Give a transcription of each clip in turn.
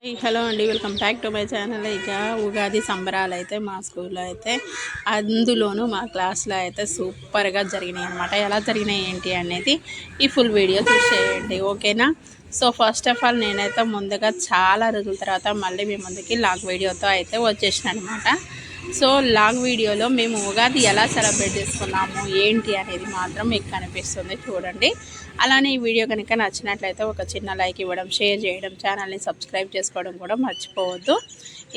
Hello అండి, welcome back to my channel. ఇక ఉగాది సంబరాలు అయితే మా స్కూల్లో అయితే అందులోనూ మా క్లాస్లో అయితే సూపర్గా జరిగినాయి అనమాట. ఎలా జరిగినాయి ఏంటి అనేది ఈ ఫుల్ వీడియో చూసేయండి, ఓకేనా? సో ఫస్ట్ ఆఫ్ ఆల్ నేనైతే ముందుగా చాలా రోజుల తర్వాత మళ్ళీ మీ ముందుకి లాంగ్ వీడియోతో అయితే వచ్చేసిన అనమాట. సో లాంగ్ వీడియోలో మేము ఉగాది ఎలా సెలబ్రేట్ చేసుకున్నాము ఏంటి అనేది మాత్రం మీకు కనిపిస్తుంది, చూడండి. అలానే ఈ వీడియో కనుక నచ్చినట్లయితే ఒక చిన్న లైక్ ఇవ్వడం, షేర్ చేయడం, ఛానల్ని సబ్స్క్రైబ్ చేసుకోవడం కూడా మర్చిపోవద్దు.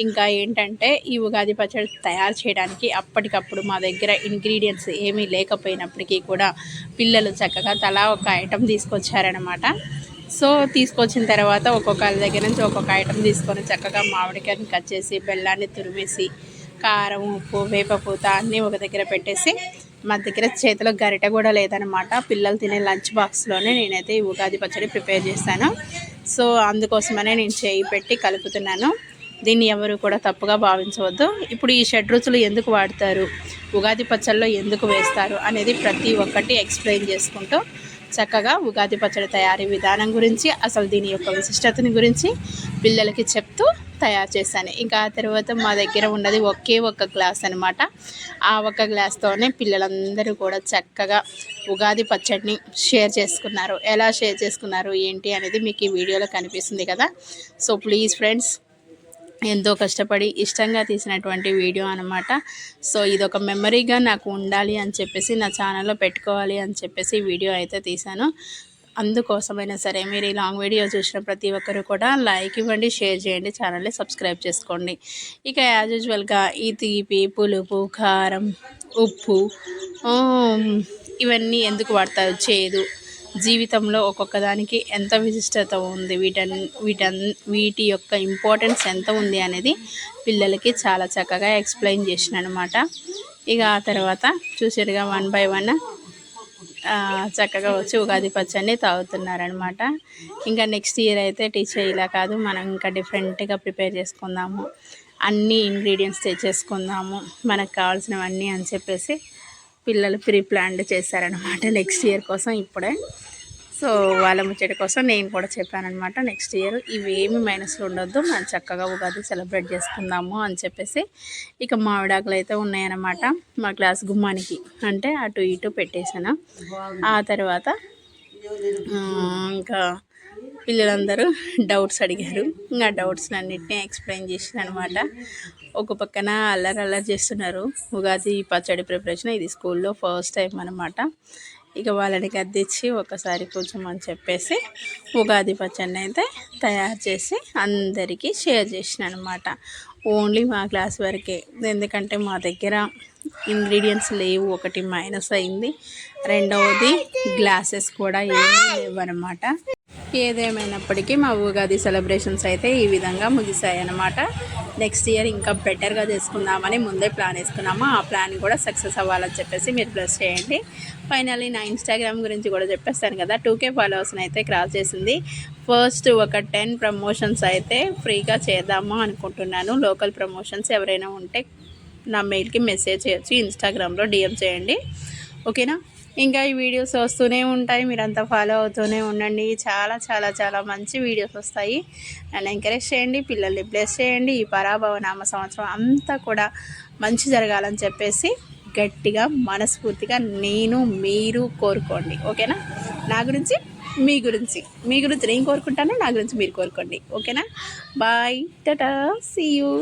ఇంకా ఏంటంటే ఈ ఉగాది పచ్చడి తయారు చేయడానికి అప్పటికప్పుడు మా దగ్గర ఇంగ్రీడియంట్స్ ఏమీ లేకపోయినప్పటికీ కూడా పిల్లలు చక్కగా తలా ఒక ఐటెం తీసుకొచ్చారనమాట. సో తీసుకొచ్చిన తర్వాత ఒక్కొక్కరి దగ్గర నుంచి ఒక్కొక్క ఐటెం తీసుకొని చక్కగా మామిడికాయని కట్ చేసి, బెల్లాన్ని తురిమేసి, కారం, ఉప్పు, వేపపూత అన్నీ ఒక దగ్గర పెట్టేసి, మా దగ్గర చేతిలో గరిటె కూడా లేదనమాట. పిల్లలు తినే లంచ్ బాక్స్లోనే నేనైతే ఈ ఉగాది పచ్చడి ప్రిపేర్ చేశాను. సో అందుకోసమనే నేను చేయి పెట్టి కలుపుతున్నాను. దీన్ని ఎవరు కూడా తప్పుగా భావించవద్దు. ఇప్పుడు ఈ షడ్రుచులు ఎందుకు వాడతారు, ఉగాది పచ్చడిలో ఎందుకు వేస్తారు అనేది ప్రతి ఒక్కటి ఎక్స్ప్లెయిన్ చేసుకుంటూ చక్కగా ఉగాది పచ్చడి తయారీ విధానం గురించి, అసలు దీని యొక్క విశిష్టతని గురించి పిల్లలకి చెప్తూ తయారు చేశాను. ఇంకా ఆ తర్వాత మా దగ్గర ఉన్నది ఒకే ఒక్క గ్లాస్ అనమాట. ఆ ఒక్క గ్లాస్తోనే పిల్లలందరూ కూడా చక్కగా ఉగాది పచ్చడిని షేర్ చేసుకున్నారు. ఎలా షేర్ చేసుకున్నారు ఏంటి అనేది మీకు ఈ వీడియోలో కనిపిస్తుంది కదా. సో ప్లీజ్ ఫ్రెండ్స్, ఎంతో కష్టపడి ఇష్టంగా తీసినటువంటి వీడియో అనమాట. సో ఇదొక మెమరీగా నాకు ఉండాలి అని చెప్పేసి, నా ఛానల్లో పెట్టుకోవాలి అని చెప్పేసి వీడియో అయితే తీశాను. అందుకోసమైనా సరే మీరు ఈ లాంగ్ వీడియో చూసిన ప్రతి ఒక్కరు కూడా లైక్ ఇవ్వండి, షేర్ చేయండి, ఛానల్ని సబ్స్క్రైబ్ చేసుకోండి. ఇక యాజ్ యూజువల్గా ఈ తీపి, పులుపు, కారం, ఉప్పు ఇవన్నీ ఎందుకు వాడతారు, చేదు, జీవితంలో ఒక్కొక్క దానికి ఎంత విశిష్టత ఉంది, వీటి యొక్క ఇంపార్టెన్స్ ఎంత ఉంది అనేది పిల్లలకి చాలా చక్కగా ఎక్స్ప్లెయిన్ చేసిన అనమాట. ఇక ఆ తర్వాత చూసారుగా 1 by 1 చక్కగా వచ్చి ఉగాది పచ్చడిని తాగుతున్నారనమాట. ఇంకా నెక్స్ట్ ఇయర్ అయితే టీచర్ ఇలా కాదు, మనం ఇంకా డిఫరెంట్గా ప్రిపేర్ చేసుకుందాము, అన్ని ఇంగ్రీడియంట్స్ తెచ్చేసుకుందాము, మనకు కావాల్సినవన్నీ అని చెప్పేసి పిల్లలు ప్రీ ప్లాన్డ్ చేశారనమాట నెక్స్ట్ ఇయర్ కోసం ఇప్పుడే. సో వాళ్ళ ముచ్చట కోసం నేను కూడా చెప్పానమాట, నెక్స్ట్ ఇయర్ ఇవేమి మైనస్లు ఉండొద్దు, మనం చక్కగా ఉగాది సెలబ్రేట్ చేసుకుందాము అని చెప్పేసి. ఇక మామిడాకులు అయితే ఉన్నాయన్నమాట మా క్లాస్ గుమ్మానికి, అంటే అటు ఇటు పెట్టేశాను. ఆ తర్వాత ఇంకా పిల్లలందరూ డౌట్స్ అడిగారు. ఇంకా డౌట్స్ అన్నింటినీ ఎక్స్ప్లెయిన్ చేసిన అనమాట. ఒక పక్కన అల్లరి చేస్తున్నారు. ఉగాది పచ్చడి ప్రిపరేషన్ ఇది స్కూల్లో ఫస్ట్ టైం అనమాట. ఇక వాళ్ళని గద్దించి ఒకసారి కూర్చోమని చెప్పేసి ఉగాది పచ్చడిని అయితే తయారు చేసి అందరికీ షేర్ చేసిన అనమాట. ఓన్లీ మా క్లాస్ వరకే, ఎందుకంటే మా దగ్గర ఇంగ్రీడియంట్స్ లేవు, ఒకటి మైనస్ అయింది, రెండవది గ్లాసెస్ కూడా ఏమీ లేవు అనమాట. ఏదేమైనప్పటికీ మా ఉగాది సెలబ్రేషన్స్ అయితే ఈ విధంగా ముగిశాయి అన్నమాట. నెక్స్ట్ ఇయర్ ఇంకా బెటర్గా చేసుకుందామని ముందే ప్లాన్ వేసుకున్నాము. ఆ ప్లాన్ కూడా సక్సెస్ అవ్వాలని చెప్పేసి మీరు బ్లెస్ చేయండి. ఫైనల్లీ నా ఇన్స్టాగ్రామ్ గురించి కూడా చెప్పేస్తాను కదా, 2K ఫాలోవర్స్ని అయితే క్రాస్ చేసింది. ఫస్ట్ ఒక 10 ప్రమోషన్స్ అయితే ఫ్రీగా చేద్దాము అనుకుంటున్నాను. లోకల్ ప్రమోషన్స్ ఎవరైనా ఉంటే నా మెయిల్కి మెసేజ్ చేయొచ్చు, ఇన్స్టాగ్రామ్లో DM చేయండి, ఓకేనా? ఇంకా ఈ వీడియోస్ వస్తూనే ఉంటాయి, మీరంతా ఫాలో అవుతూనే ఉండండి. చాలా చాలా చాలా మంచి వీడియోస్ వస్తాయి. నన్ను ఎంకరేజ్ చేయండి, పిల్లల్ని బ్లెస్ చేయండి. ఈ పరాభవ నామ సంవత్సరం అంతా కూడా మంచి జరగాలని చెప్పేసి గట్టిగా మనస్ఫూర్తిగా మీరు కోరుకోండి, ఓకేనా? నా గురించి మీ గురించి నేను కోరుకుంటాను, నా గురించి మీరు కోరుకోండి, ఓకేనా? Bye, tata, see you.